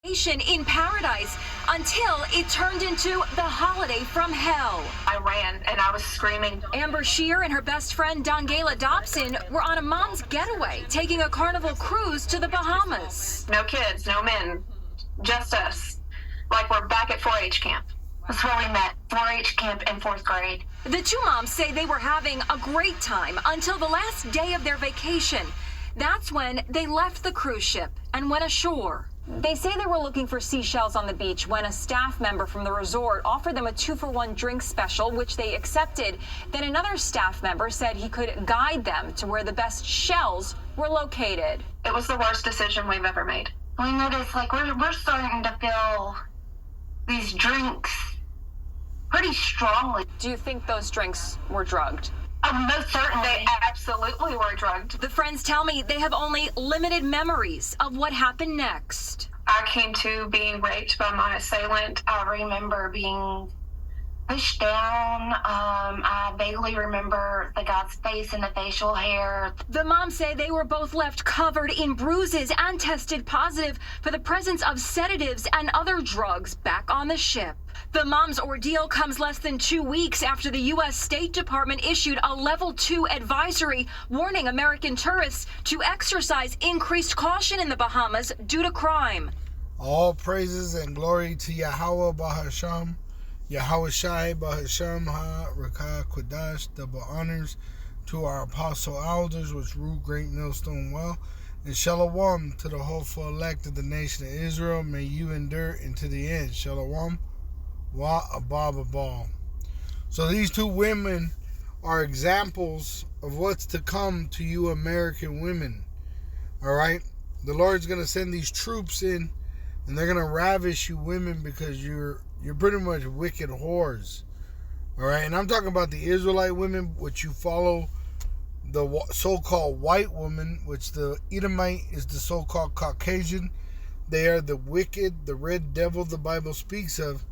in paradise until it turned into the holiday from hell. I ran and I was screaming. Amber Shear and her best friend Dongela Dobson were on a mom's getaway, taking a carnival cruise to the Bahamas. No kids, no men, just us. Like we're back at 4-H camp. That's where we met, 4-H camp in 4th grade. The two moms say they were having a great time until the last day of their vacation. That's when they left the cruise ship and went ashore. They say they were looking for seashells on the beach when a staff member from the resort offered them a 2-for-1 drink special, which they accepted. Then another staff member said he could guide them to where the best shells were located. It was the worst decision we've ever made. We noticed, like, we're starting to feel these drinks pretty strongly. Do you think those drinks were drugged? Most certainly. They absolutely were drugged. The friends tell me they have only limited memories of what happened next. I came to being raped by my assailant. I remember being pushed down. I vaguely remember the guy's face and the facial hair. The moms say they were both left covered in bruises and tested positive for the presence of sedatives and other drugs back on the ship. The mom's ordeal comes less than 2 weeks after the U.S. State Department issued a Level 2 advisory warning American tourists to exercise increased caution in the Bahamas due to crime. All praises and glory to Yahweh Bahasham, Yahweh Shai Bahasham Ha Rakah Kodash. Double honors to our apostle elders which rule Great Millstone well. And Shalom to the hopeful elect of the nation of Israel. May you endure into the end. Shalom. Wa Abab Abal. So these two women are examples of what's to come to you American women. Alright? The Lord's going to send these troops in and they're going to ravish you women because you're pretty much wicked whores. Alright? And I'm talking about the Israelite women, which you follow the so-called white woman, which the Edomite is the so-called Caucasian. They are the wicked, the red devil the Bible speaks of.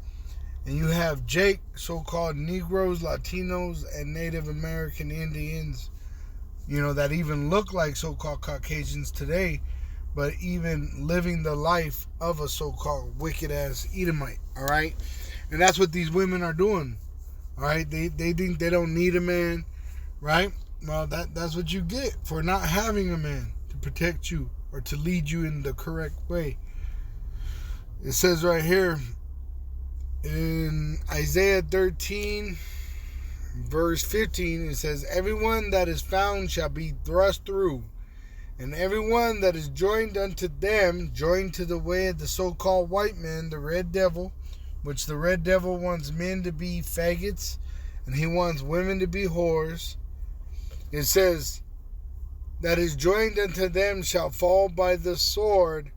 And you have Jake, so-called Negroes, Latinos, and Native American Indians, that even look like so-called Caucasians today, but even living the life of a so-called wicked-ass Edomite, all right? And that's what these women are doing, all right? They think they don't need a man, right? Well, that's what you get for not having a man to protect you or to lead you in the correct way. It says right here, in Isaiah 13, verse 15, it says, everyone that is found shall be thrust through, and everyone that is joined unto them, joined to the way of the so-called white man, the red devil, which the red devil wants men to be faggots, and he wants women to be whores. It says, that is joined unto them shall fall by the sword,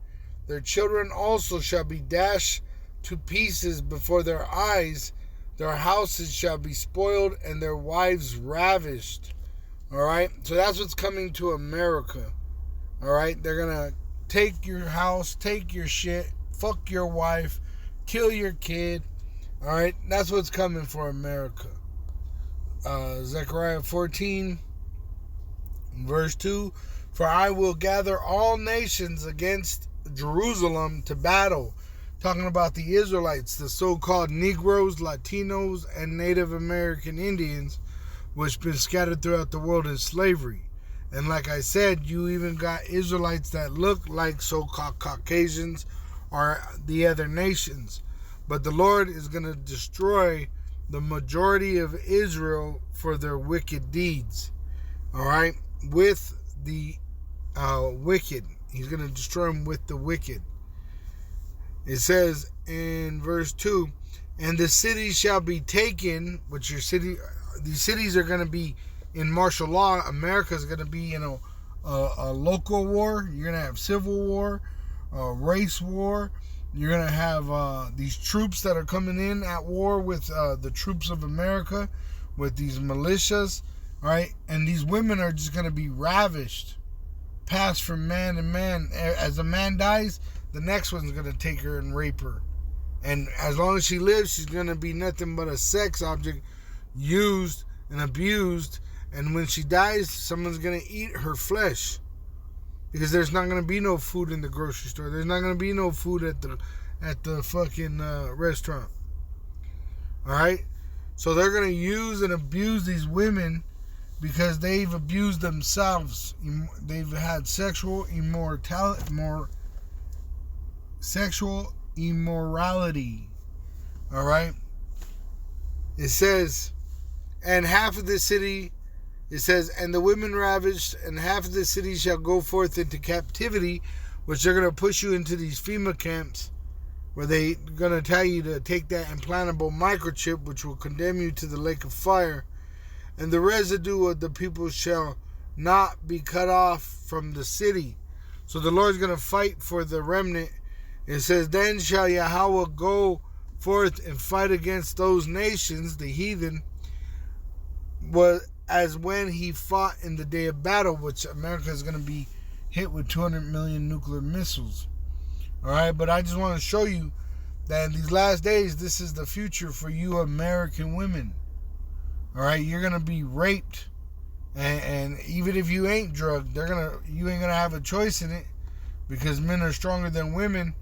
their children also shall be dashed to pieces before their eyes, their houses shall be spoiled and their wives ravished. Alright, so that's what's coming to America. Alright, they're gonna take your house, take your shit, fuck your wife, kill your kid. Alright, that's what's coming for America. Zechariah 14 verse 2, for I will gather all nations against Jerusalem to battle. Talking about the Israelites, the so-called Negroes, Latinos, and Native American Indians, which been scattered throughout the world in slavery. And like I said, you even got Israelites that look like so-called Caucasians or the other nations. But the Lord is going to destroy the majority of Israel for their wicked deeds. Alright? With the wicked. He's going to destroy them with the wicked. It says in verse 2, and the cities shall be taken, which these cities are going to be in martial law. America is going to be in a local war. You're going to have civil war, race war. You're going to have these troops that are coming in at war with the troops of America, with these militias, right? And these women are just going to be ravished, passed from man to man. As a man dies, the next one's going to take her and rape her. And as long as she lives, she's going to be nothing but a sex object used and abused. And when she dies, someone's going to eat her flesh. because there's not going to be no food in the grocery store. There's not going to be no food at the fucking restaurant. All right? So they're going to use and abuse these women because they've abused themselves. They've had sexual immorality. All right? It says, and half of the city, it says, and the women ravished, and half of the city shall go forth into captivity, which they're going to push you into these FEMA camps, where they're going to tell you to take that implantable microchip, which will condemn you to the lake of fire. And the residue of the people shall not be cut off from the city. So the Lord's going to fight for the remnant. It says, then shall Yahweh go forth and fight against those nations, the heathen, as when he fought in the day of battle, which America is going to be hit with 200 million nuclear missiles. All right, but I just want to show you that in these last days, this is the future for you American women. All right, you're going to be raped, and even if you ain't drugged, you ain't going to have a choice in it, because men are stronger than women.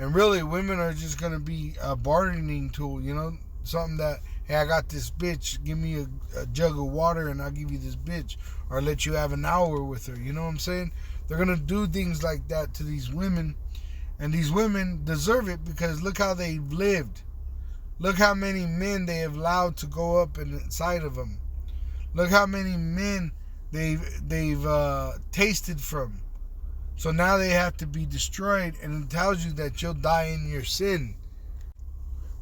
And really, women are just going to be a bargaining tool, something that, hey, I got this bitch, give me a jug of water and I'll give you this bitch, or let you have an hour with her, you know what I'm saying? They're going to do things like that to these women, and these women deserve it, because look how they've lived. Look how many men they have allowed to go up inside of them. Look how many men they've tasted from. So now they have to be destroyed, and it tells you that you'll die in your sin.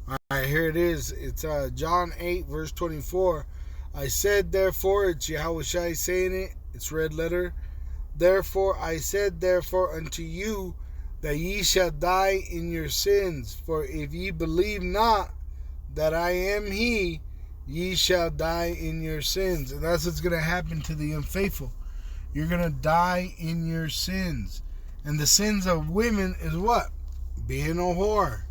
All right, here it is. It's John 8, verse 24. I said, therefore, it's Yahweh Shai saying it. It's red letter. Therefore, I said, therefore, unto you, that ye shall die in your sins. For if ye believe not that I am he, ye shall die in your sins. And that's what's going to happen to the unfaithful. You're going to die in your sins. And the sins of women is what? Being a whore.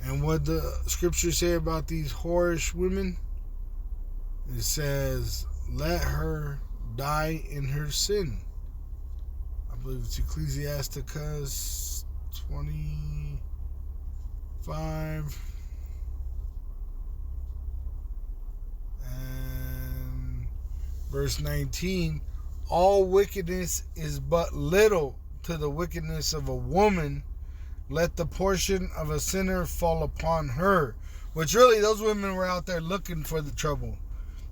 And what the scriptures say about these whorish women? It says, let her die in her sin. I believe it's Ecclesiasticus 25. And verse 19. All wickedness is but little to the wickedness of a woman. Let the portion of a sinner fall upon her. Which really, those women were out there looking for the trouble.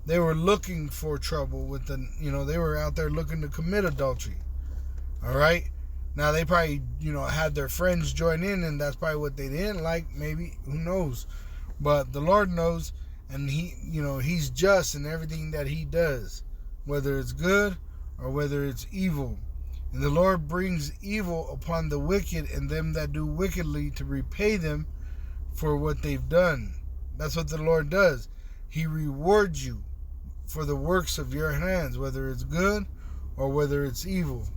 They were looking for trouble with they were out there looking to commit adultery. All right? Now, they probably, had their friends join in, and that's probably what they didn't like. Maybe, who knows? But the Lord knows, and he's just in everything that he does, whether it's good or whether it's evil. And the Lord brings evil upon the wicked and them that do wickedly, to repay them for what they've done. That's what the Lord does. He rewards you for the works of your hands, whether it's good or whether it's evil.